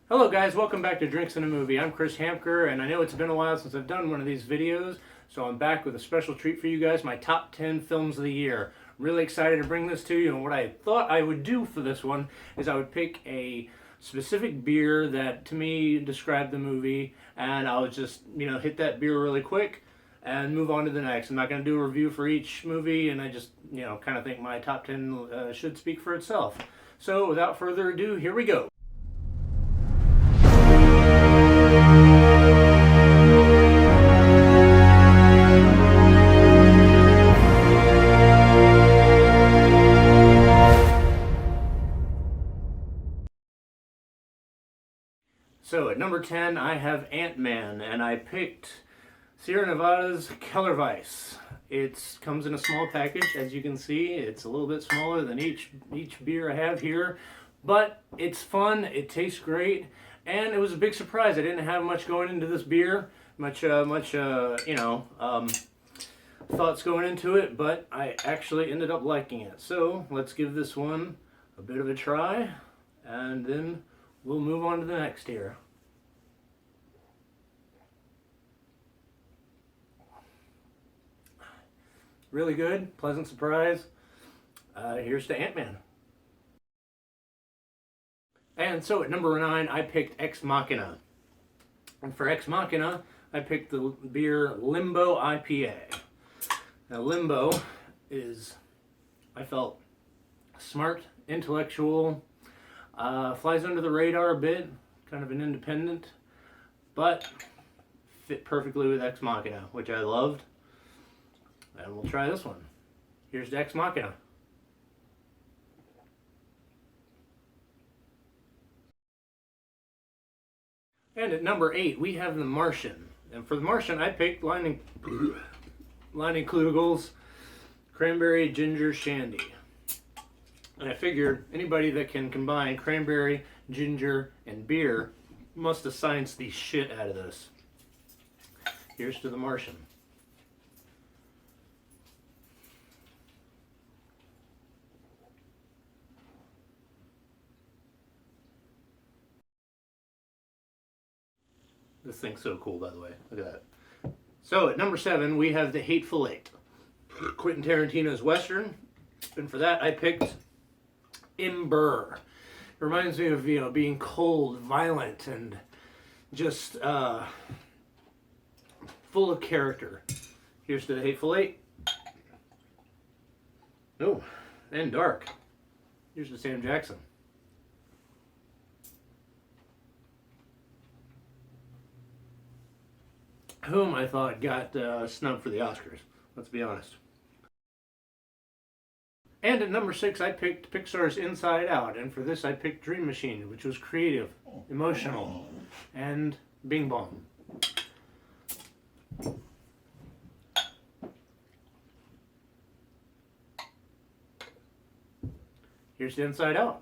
Hello guys, welcome back to Drinks and a Movie. I'm Chris Hamker, and I know it's been a while since I've done one of these videos, so I'm back with a special treat for you guys, my top 10 films of the year. Really excited to bring this to you, and what I thought I would do for this one is I would pick a specific beer that to me described the movie, and I would just, hit that beer really quick and move on to the next. I'm not going to do a review for each movie, and I just, kind of think my top 10 should speak for itself. So without further ado, here we go. So at number 10, I have Ant-Man, and I picked Sierra Nevada's Keller Weiss. It comes in a small package, as you can see. It's a little bit smaller than each beer I have here, but it's fun, it tastes great, and it was a big surprise. I didn't have much going into this beer, much thoughts going into it, but I actually ended up liking it. So let's give this one a bit of a try, and then we'll move on to the next here. Really good, pleasant surprise. Here's to Ant-Man. And so at number 9, I picked Ex Machina. And for Ex Machina, I picked the beer Limbo IPA. Now Limbo is, I felt, smart, intellectual, flies under the radar a bit, kind of an independent, but fit perfectly with Ex Machina, which I loved. And we'll try this one. Here's to Ex Machina. And at number 8, we have the Martian. And for the Martian, I picked Lining Klugel's Cranberry Ginger Shandy. And I figured anybody that can combine cranberry, ginger, and beer must have scienced the shit out of this. Here's to the Martian. This thing's so cool, by the way. Look at that. So at number 7, we have the Hateful Eight, Quentin Tarantino's Western. And for that, I picked Ember. It reminds me of being cold, violent, and just full of character. Here's to the Hateful Eight. Oh, and dark. Here's to Sam Jackson. Whom I thought got snubbed for the Oscars. Let's be honest. And at number 6, I picked Pixar's Inside Out, and for this I picked Dream Machine, which was creative, emotional, and bing bong. Here's the Inside Out.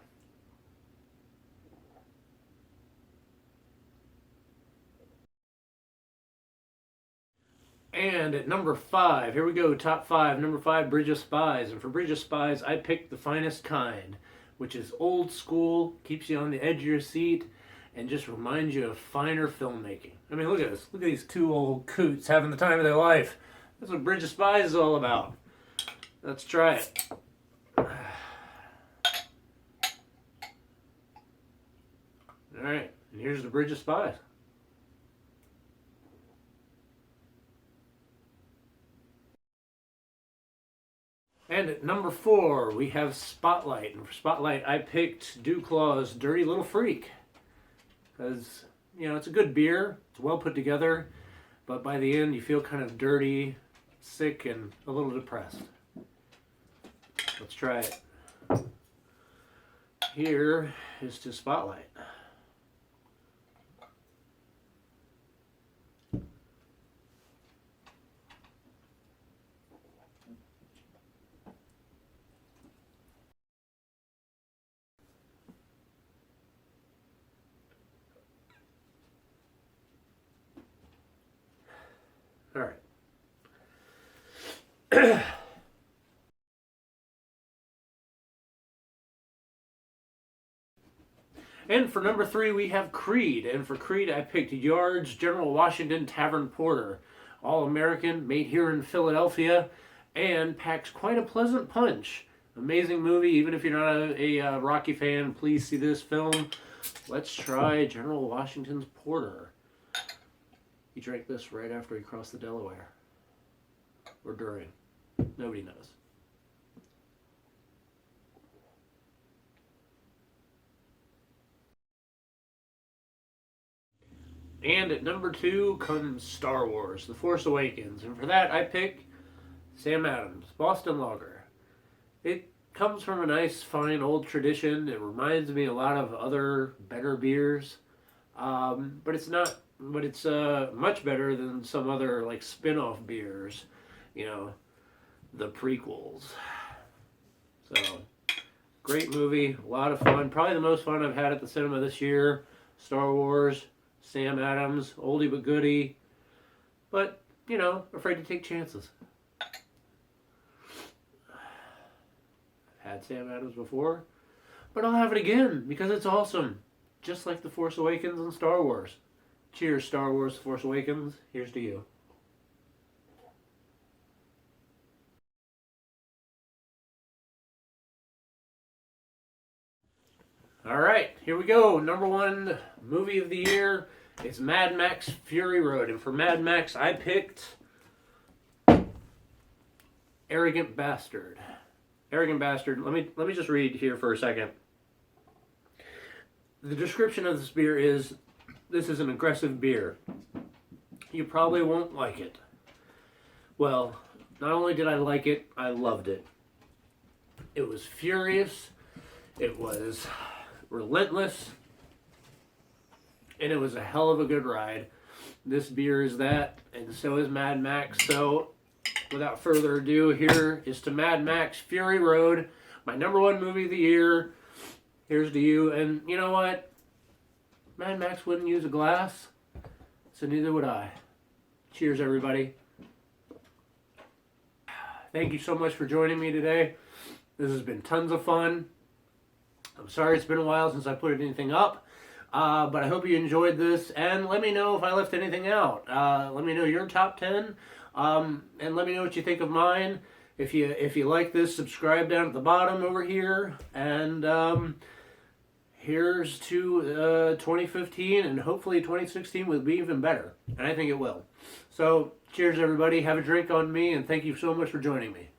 And at number 5, here we go, top 5. Number 5, Bridge of Spies. And for Bridge of Spies, I picked The Finest Kind, which is old school, keeps you on the edge of your seat, and just reminds you of finer filmmaking. I mean, look at this. Look at these two old coots having the time of their life. That's what Bridge of Spies is all about. Let's try it. Alright, and here's the Bridge of Spies. And at number 4, we have Spotlight. And for Spotlight, I picked Duclaw's Dirty Little Freak. Because, it's a good beer. It's well put together. But by the end, you feel kind of dirty, sick, and a little depressed. Let's try it. Here is to Spotlight. All right. And for number 3, we have Creed. And for Creed, I picked Yard's General Washington Tavern Porter. All-American, made here in Philadelphia, and packs quite a pleasant punch. Amazing movie. Even if you're not a Rocky fan, please see this film. Let's try General Washington's Porter. He drank this right after he crossed the Delaware. Or during. Nobody knows. And at number 2 comes Star Wars, The Force Awakens. And for that, I pick Sam Adams, Boston Lager. It comes from a nice, fine, old tradition. It reminds me a lot of other better beers. But it's much better than some other, like, spin-off beers. You know, the prequels. So, great movie, a lot of fun. Probably the most fun I've had at the cinema this year. Star Wars, Sam Adams, oldie but goodie. But, you know, afraid to take chances. I've had Sam Adams before, but I'll have it again because it's awesome. Just like The Force Awakens and Star Wars. Cheers, Star Wars, The Force Awakens. Here's to you. All right, here we go. Number 1 movie of the year is Mad Max Fury Road. And for Mad Max, I picked Arrogant Bastard. Arrogant Bastard. Let me just read here for a second. The description of this beer is, this is an aggressive beer. You probably won't like it. Well, not only did I like it, I loved it. It was furious. It was relentless, and it was a hell of a good ride. This beer is that, and so is Mad Max. So, without further ado, here is to Mad Max Fury Road, my number 1 movie of the year. Here's to you. And you know what? Mad Max wouldn't use a glass, so neither would I. Cheers, everybody. Thank you so much for joining me today. This has been tons of fun. I'm sorry it's been a while since I put anything up, but I hope you enjoyed this, and let me know if I left anything out. Let me know your top 10, and let me know what you think of mine. If you like this, subscribe down at the bottom over here, and here's to 2015, and hopefully 2016 will be even better, and I think it will. So, cheers everybody, have a drink on me, and thank you so much for joining me.